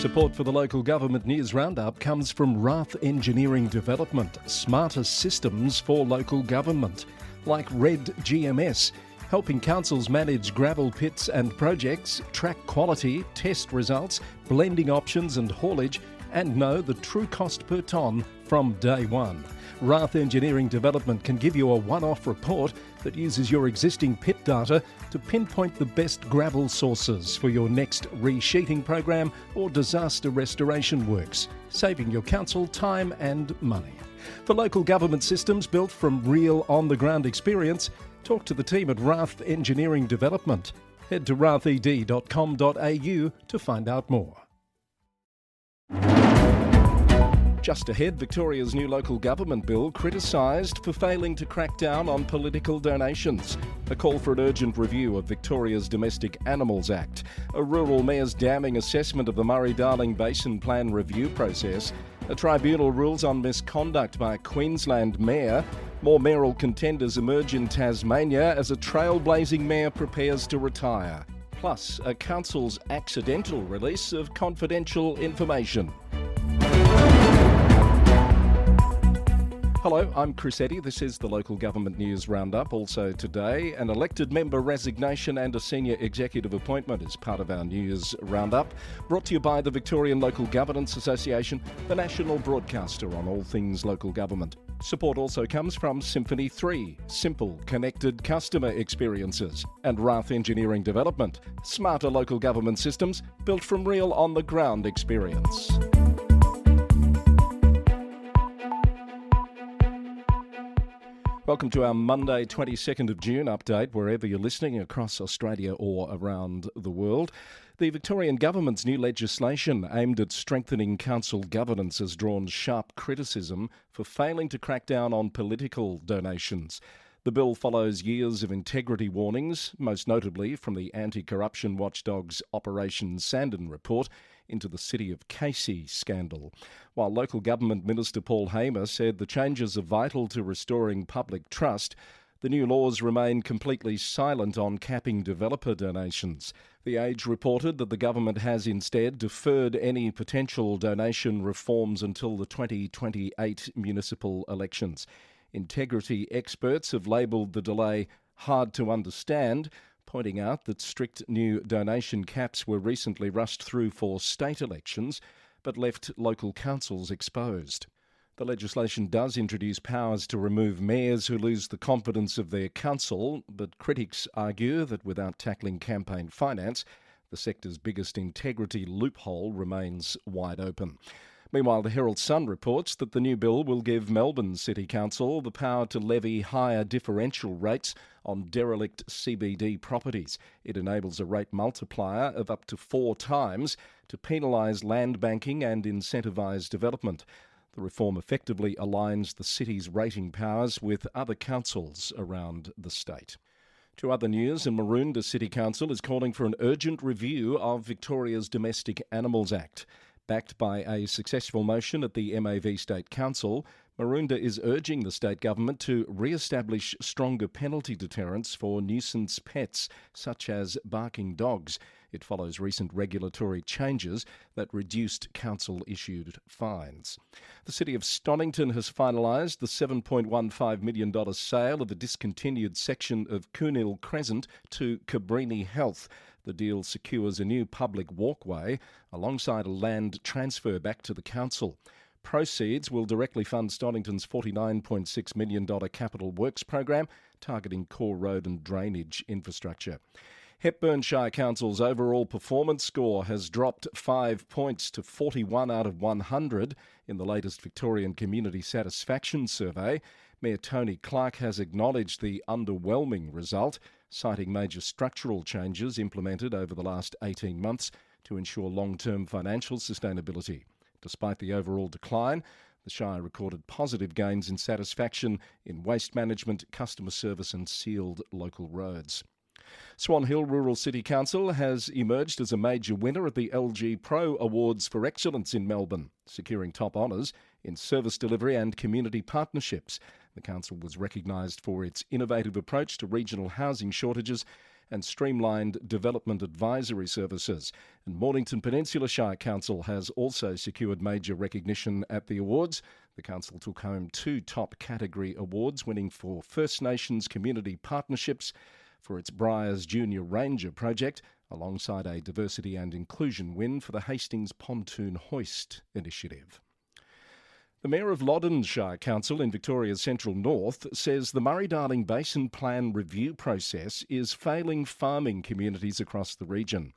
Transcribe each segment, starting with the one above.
Support for the local government news roundup comes from Rath Engineering Development, smarter systems for local government, like Red GMS, helping councils manage gravel pits and projects, track quality, test results, blending options and haulage, and know the true cost per tonne from day one. Rath Engineering Development can give you a one-off report that uses your existing pit data to pinpoint the best gravel sources for your next resheeting program or disaster restoration works, saving your council time and money. For local government systems built from real on-the-ground experience, talk to the team at Rath Engineering Development. Head to rathed.com.au to find out more. Just ahead, Victoria's new local government bill criticised for failing to crack down on political donations. A call for an urgent review of Victoria's Domestic Animals Act. A rural mayor's damning assessment of the Murray Darling Basin Plan review process. A tribunal rules on misconduct by a Queensland mayor. More mayoral contenders emerge in Tasmania as a trailblazing mayor prepares to retire. Plus, a council's accidental release of confidential information. Hello, I'm Chris Eddy. This is the Local Government News Roundup. Also today, an elected member resignation and a senior executive appointment is part of our news roundup. Brought to you by the Victorian Local Governance Association, the national broadcaster on all things local government. Support also comes from Symphony 3, simple, connected customer experiences, and Rath Engineering Development, smarter local government systems built from real on-the-ground experience. Welcome to our Monday 22nd of June update, wherever you're listening across Australia or around the world. The Victorian Government's new legislation aimed at strengthening council governance has drawn sharp criticism for failing to crack down on political donations. The bill follows years of integrity warnings, most notably from the anti-corruption watchdog's Operation Sandon report into the City of Casey scandal. While Local Government Minister Paul Hamer said the changes are vital to restoring public trust, the new laws remain completely silent on capping developer donations. The Age reported that the government has instead deferred any potential donation reforms until the 2028 municipal elections. Integrity experts have labelled the delay hard to understand, pointing out that strict new donation caps were recently rushed through for state elections, but left local councils exposed. The legislation does introduce powers to remove mayors who lose the confidence of their council, but critics argue that without tackling campaign finance, the sector's biggest integrity loophole remains wide open. Meanwhile, the Herald Sun reports that the new bill will give Melbourne City Council the power to levy higher differential rates on derelict CBD properties. It enables a rate multiplier of up to 4 times to penalise land banking and incentivise development. The reform effectively aligns the city's rating powers with other councils around the state. To other news, and Maroondah City Council is calling for an urgent review of Victoria's Domestic Animals Act. Backed by a successful motion at the MAV State Council, Maroondah is urging the state government to re-establish stronger penalty deterrents for nuisance pets, such as barking dogs. It follows recent regulatory changes that reduced council-issued fines. The City of Stonington has finalised the $7.15 million sale of a discontinued section of Coonhill Crescent to Cabrini Health. The deal secures a new public walkway alongside a land transfer back to the council. Proceeds will directly fund Stonington's $49.6 million capital works program targeting core road and drainage infrastructure. Hepburn Shire Council's overall performance score has dropped 5 points to 41 out of 100 in the latest Victorian Community Satisfaction Survey. Mayor Tony Clark has acknowledged the underwhelming result, citing major structural changes implemented over the last 18 months to ensure long-term financial sustainability. Despite the overall decline, the Shire recorded positive gains in satisfaction in waste management, customer service and sealed local roads. Swan Hill Rural City Council has emerged as a major winner at the LG Pro Awards for Excellence in Melbourne, securing top honours in service delivery and community partnerships. The council was recognised for its innovative approach to regional housing shortages and streamlined development advisory services. And Mornington Peninsula Shire Council has also secured major recognition at the awards. The council took home 2 top category awards, winning for First Nations Community Partnerships for its Briars Junior Ranger project, alongside a diversity and inclusion win for the Hastings Pontoon Hoist initiative. The Mayor of Loddon Shire Council in Victoria's Central North says the Murray Darling Basin Plan review process is failing farming communities across the region.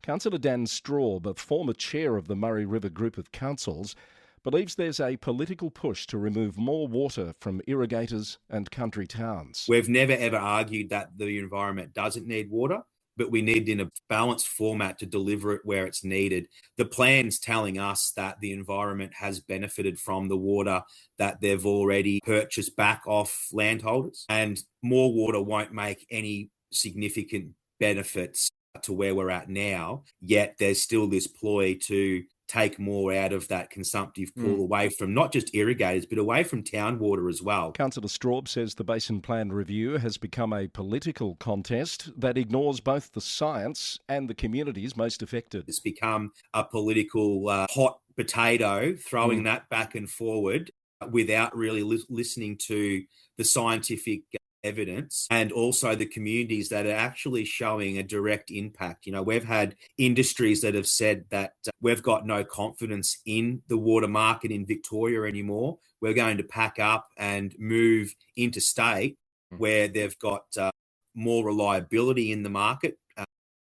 Councillor Dan Straub, a former chair of the Murray River Group of Councils, believes there's a political push to remove more water from irrigators and country towns. We've never ever argued that the environment doesn't need water, but we need it in a balanced format to deliver it where it's needed. The plan's telling us that the environment has benefited from the water that they've already purchased back off landholders, and more water won't make any significant benefits to where we're at now, yet there's still this ploy to take more out of that consumptive pool away from not just irrigators, but away from town water as well. Councillor Straub says the Basin Plan review has become a political contest that ignores both the science and the communities most affected. It's become a political hot potato, throwing that back and forward without really listening to the scientific evidence and also the communities that are actually showing a direct impact. You know, we've had industries that have said that we've got no confidence in the water market in Victoria anymore. We're going to pack up and move interstate where they've got more reliability in the market,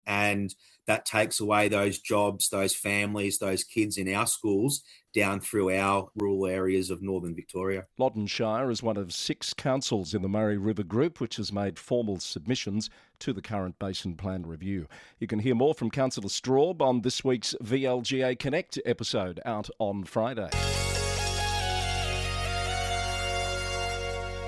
and that takes away those jobs, those families, those kids in our schools down through our rural areas of northern Victoria. Loddon Shire is one of 6 councils in the Murray River Group which has made formal submissions to the current Basin Plan review. You can hear more from Councillor Straub on this week's VLGA Connect episode, out on Friday.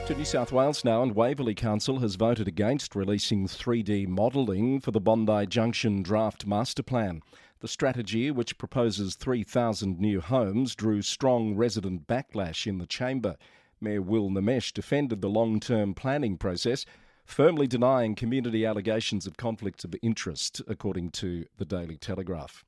To New South Wales now, and Waverley Council has voted against releasing 3D modelling for the Bondi Junction Draft Master Plan. The strategy, which proposes 3,000 new homes, drew strong resident backlash in the chamber. Mayor Will Namesh defended the long-term planning process, firmly denying community allegations of conflicts of interest, according to the Daily Telegraph.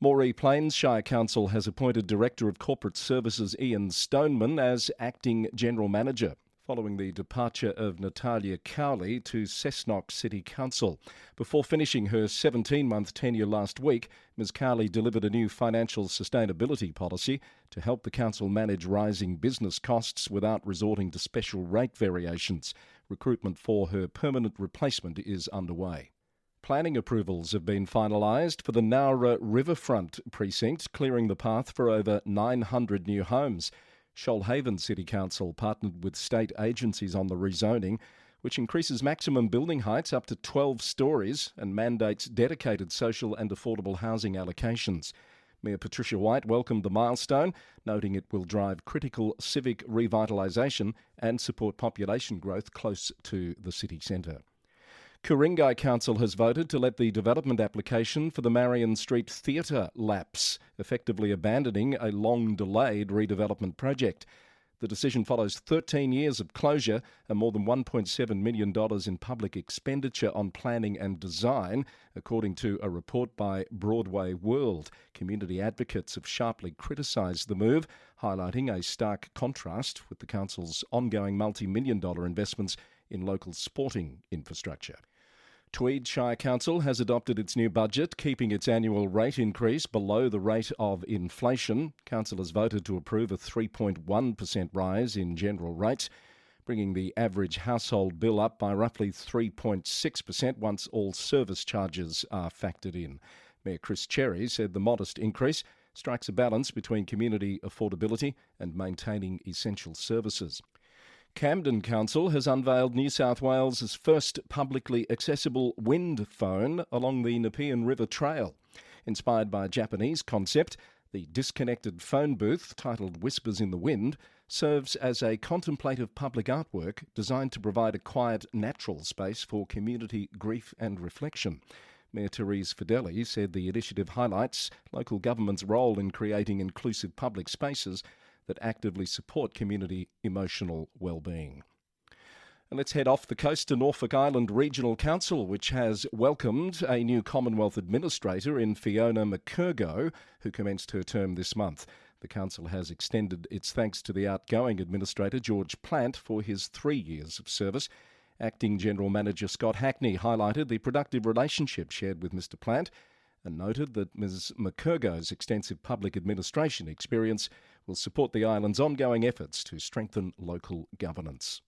Moree Plains Shire Council has appointed Director of Corporate Services Ian Stoneman as Acting General Manager, following the departure of Natalia Cowley to Cessnock City Council. Before finishing her 17-month tenure last week, Ms Cowley delivered a new financial sustainability policy to help the council manage rising business costs without resorting to special rate variations. Recruitment for her permanent replacement is underway. Planning approvals have been finalised for the Nowra Riverfront precinct, clearing the path for over 900 new homes. Shoalhaven City Council partnered with state agencies on the rezoning, which increases maximum building heights up to 12 stories and mandates dedicated social and affordable housing allocations. Mayor Patricia White welcomed the milestone, noting it will drive critical civic revitalisation and support population growth close to the city centre. Ku-ring-gai Council has voted to let the development application for the Marion Street Theatre lapse, effectively abandoning a long-delayed redevelopment project. The decision follows 13 years of closure and more than $1.7 million in public expenditure on planning and design, according to a report by Broadway World. Community advocates have sharply criticised the move, highlighting a stark contrast with the council's ongoing multi-million-dollar investments in local sporting infrastructure. Tweed Shire Council has adopted its new budget, keeping its annual rate increase below the rate of inflation. Council has voted to approve a 3.1% rise in general rates, bringing the average household bill up by roughly 3.6% once all service charges are factored in. Mayor Chris Cherry said the modest increase strikes a balance between community affordability and maintaining essential services. Camden Council has unveiled New South Wales' first publicly accessible wind phone along the Nepean River Trail. Inspired by a Japanese concept, the disconnected phone booth, titled Whispers in the Wind, serves as a contemplative public artwork designed to provide a quiet, natural space for community grief and reflection. Mayor Therese Fideli said the initiative highlights local government's role in creating inclusive public spaces that actively support community emotional well-being. And let's head off the coast to Norfolk Island Regional Council, which has welcomed a new Commonwealth Administrator in Fiona McCurgo, who commenced her term this month. The council has extended its thanks to the outgoing Administrator, George Plant, for his 3 years of service. Acting General Manager Scott Hackney highlighted the productive relationship shared with Mr Plant and noted that Ms McCurgo's extensive public administration experience will support the island's ongoing efforts to strengthen local governance.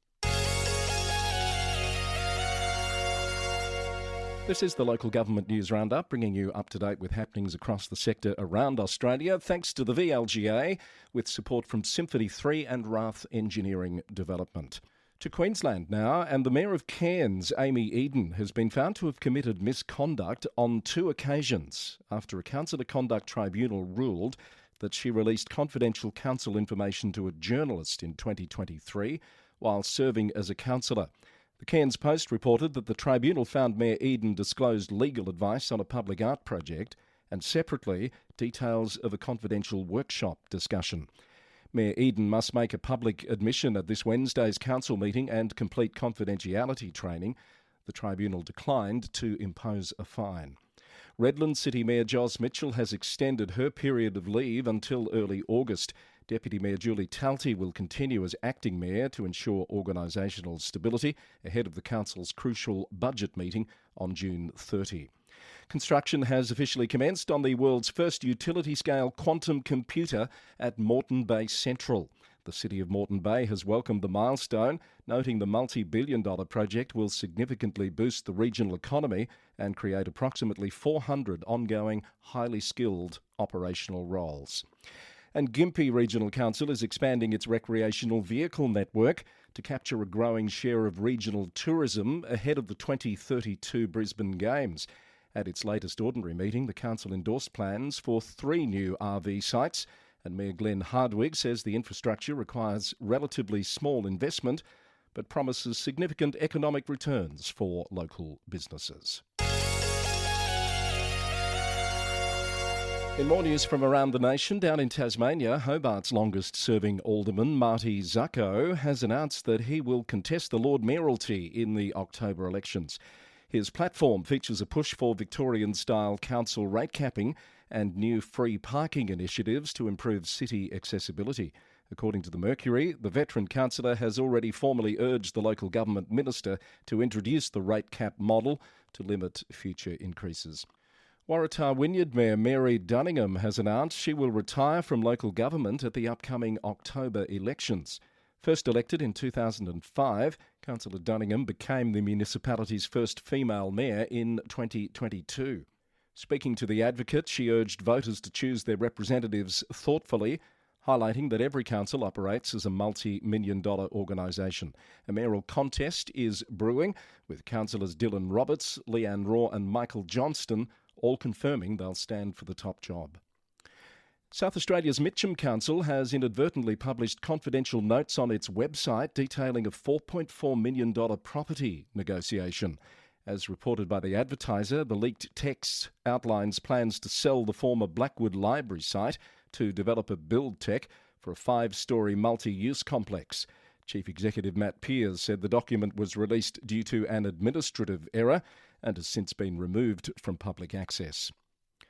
This is the Local Government News Roundup, bringing you up to date with happenings across the sector around Australia, thanks to the VLGA, with support from Symphony 3 and Rath Engineering Development. To Queensland now, and the Mayor of Cairns, Amy Eden, has been found to have committed misconduct on 2 occasions after a Councillor Conduct Tribunal ruled that she released confidential council information to a journalist in 2023 while serving as a councillor. The Cairns Post reported that the tribunal found Mayor Eden disclosed legal advice on a public art project and, separately, details of a confidential workshop discussion. Mayor Eden must make a public admission at this Wednesday's council meeting and complete confidentiality training. The tribunal declined to impose a fine. Redland City Mayor Jos Mitchell has extended her period of leave until early August. Deputy Mayor Julie Talty will continue as acting mayor to ensure organisational stability ahead of the council's crucial budget meeting on June 30. Construction has officially commenced on the world's first utility-scale quantum computer at Moreton Bay Central. The City of Moreton Bay has welcomed the milestone, noting the multi-billion-dollar project will significantly boost the regional economy and create approximately 400 ongoing, highly skilled operational roles. And Gympie Regional Council is expanding its recreational vehicle network to capture a growing share of regional tourism ahead of the 2032 Brisbane Games. At its latest ordinary meeting, the council endorsed plans for 3 new RV sites, and Mayor Glenn Hardwig says the infrastructure requires relatively small investment but promises significant economic returns for local businesses. In more news from around the nation, down in Tasmania, Hobart's longest-serving alderman, Marty Zucco, has announced that he will contest the Lord Mayoralty in the October elections. His platform features a push for Victorian-style council rate capping and new free parking initiatives to improve city accessibility. According to the Mercury, the veteran councillor has already formally urged the local government minister to introduce the rate cap model to limit future increases. Waratah Wynyard Mayor Mary Darling has announced she will retire from local government at the upcoming October elections. First elected in 2005, Councillor Darling became the municipality's first female mayor in 2022. Speaking to The Advocate, she urged voters to choose their representatives thoughtfully, highlighting that every council operates as a multi-million-dollar organisation. A mayoral contest is brewing, with councillors Dylan Roberts, Leanne Raw and Michael Johnston all confirming they'll stand for the top job. South Australia's Mitcham Council has inadvertently published confidential notes on its website detailing a $4.4 million property negotiation. As reported by The Advertiser, the leaked text outlines plans to sell the former Blackwood Library site to developer Build Tech for a 5-storey multi-use complex. Chief Executive Matt Pearce said the document was released due to an administrative error and has since been removed from public access.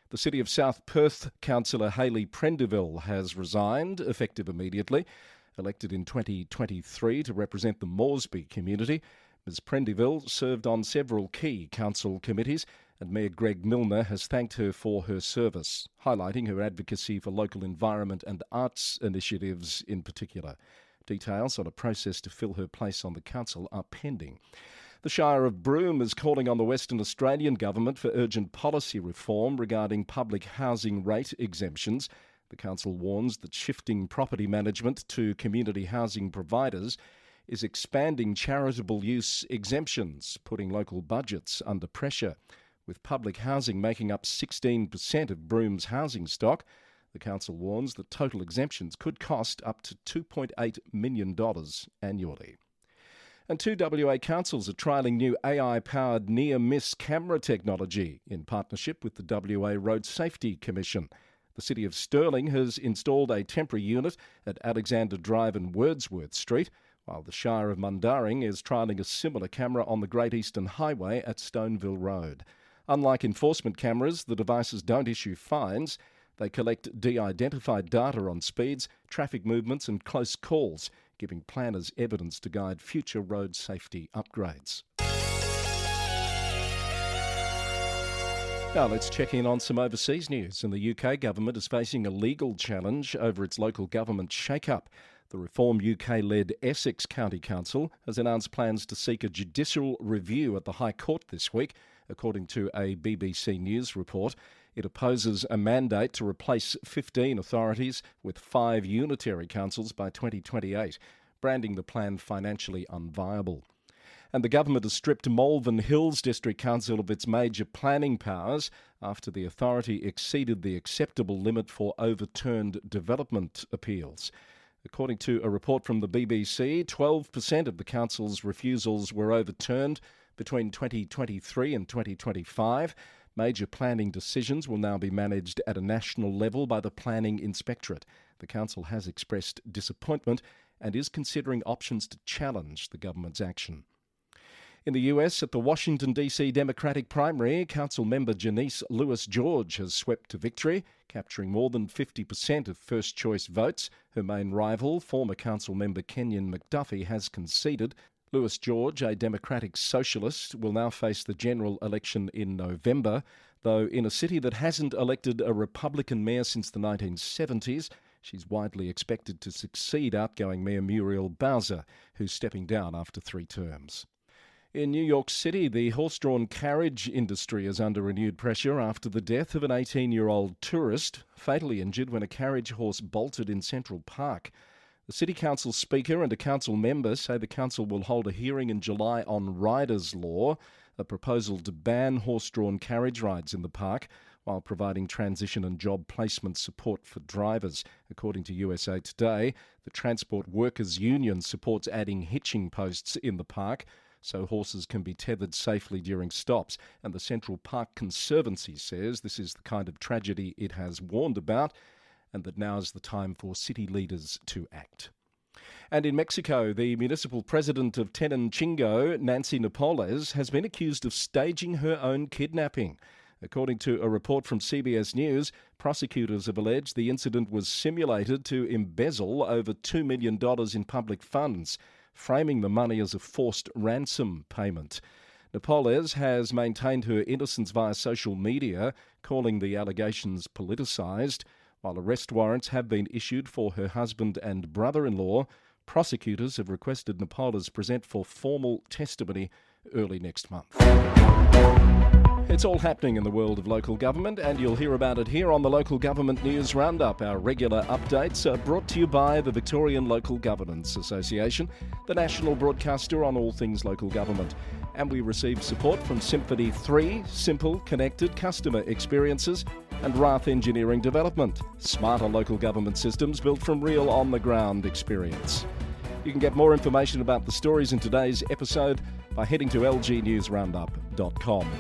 The City of South Perth councillor Hayley Prendeville has resigned, effective immediately. Elected in 2023 to represent the Moresby community, Ms Prendeville served on several key council committees, and Mayor Greg Milner has thanked her for her service, highlighting her advocacy for local environment and arts initiatives in particular. Details on a process to fill her place on the council are pending. The Shire of Broome is calling on the Western Australian Government for urgent policy reform regarding public housing rate exemptions. The council warns that shifting property management to community housing providers is expanding charitable use exemptions, putting local budgets under pressure. With public housing making up 16% of Broome's housing stock, the council warns that total exemptions could cost up to $2.8 million annually. And 2 WA councils are trialling new AI-powered near-miss camera technology in partnership with the WA Road Safety Commission. The City of Stirling has installed a temporary unit at Alexander Drive and Wordsworth Street, while the Shire of Mundaring is trialling a similar camera on the Great Eastern Highway at Stoneville Road. Unlike enforcement cameras, the devices don't issue fines. They collect de-identified data on speeds, traffic movements and close calls, giving planners evidence to guide future road safety upgrades. Now let's check in on some overseas news. And the UK government is facing a legal challenge over its local government shake-up. The Reform UK-led Essex County Council has announced plans to seek a judicial review at the High Court this week, according to a BBC News report. It opposes a mandate to replace 15 authorities with 5 unitary councils by 2028, branding the plan financially unviable. And the government has stripped Malvern Hills District Council of its major planning powers after the authority exceeded the acceptable limit for overturned development appeals. According to a report from the BBC, 12% of the council's refusals were overturned between 2023 and 2025. Major planning decisions will now be managed at a national level by the Planning Inspectorate. The council has expressed disappointment and is considering options to challenge the government's action. In the US, at the Washington, D.C. Democratic primary, Council member Janice Lewis-George has swept to victory, capturing more than 50% of first-choice votes. Her main rival, former Council member Kenyon McDuffie, has conceded. Lewis-George, a Democratic socialist, will now face the general election in November, though in a city that hasn't elected a Republican mayor since the 1970s, she's widely expected to succeed outgoing Mayor Muriel Bowser, who's stepping down after 3 terms. In New York City, the horse-drawn carriage industry is under renewed pressure after the death of an 18-year-old tourist, fatally injured when a carriage horse bolted in Central Park. The City Council Speaker and a council member say the council will hold a hearing in July on riders' law, a proposal to ban horse-drawn carriage rides in the park, while providing transition and job placement support for drivers. According to USA Today, the Transport Workers Union supports adding hitching posts in the park so horses can be tethered safely during stops. And the Central Park Conservancy says this is the kind of tragedy it has warned about and that now is the time for city leaders to act. And in Mexico, the municipal president of Tenancingo, Nancy Napoles, has been accused of staging her own kidnapping. According to a report from CBS News, prosecutors have alleged the incident was simulated to embezzle over $2 million in public funds, framing the money as a forced ransom payment. Napoles has maintained her innocence via social media, calling the allegations politicised. While arrest warrants have been issued for her husband and brother-in-law, prosecutors have requested Napoles present for formal testimony early next month. It's all happening in the world of local government, and you'll hear about it here on the Local Government News Roundup. Our regular updates are brought to you by the Victorian Local Governance Association, the national broadcaster on all things local government. And we receive support from Symphony 3, simple, connected customer experiences, and Rath Engineering Development, smarter local government systems built from real on-the-ground experience. You can get more information about the stories in today's episode by heading to lgnewsroundup.com.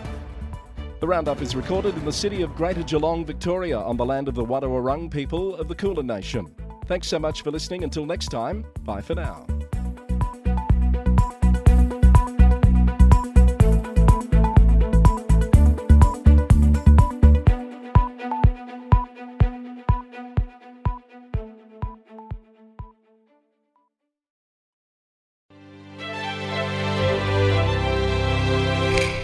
The Roundup is recorded in the city of Greater Geelong, Victoria, on the land of the Wadawurrung people of the Kulin Nation. Thanks so much for listening. Until next time, bye for now.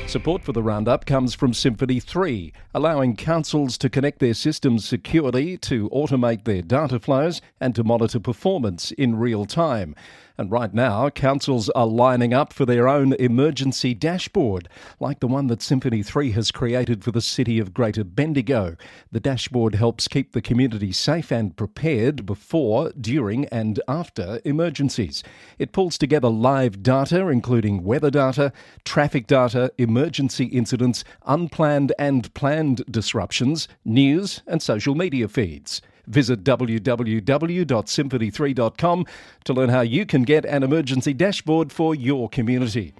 Support for the Roundup comes from Symphony 3, allowing councils to connect their systems securely, to automate their data flows and to monitor performance in real time. And right now, councils are lining up for their own emergency dashboard, like the one that Symphony 3 has created for the city of Greater Bendigo. The dashboard helps keep the community safe and prepared before, during and after emergencies. It pulls together live data, including weather data, traffic data, emergency incidents, unplanned and planned disruptions, news and social media feeds. Visit www.symphony3.com to learn how you can get an emergency dashboard for your community.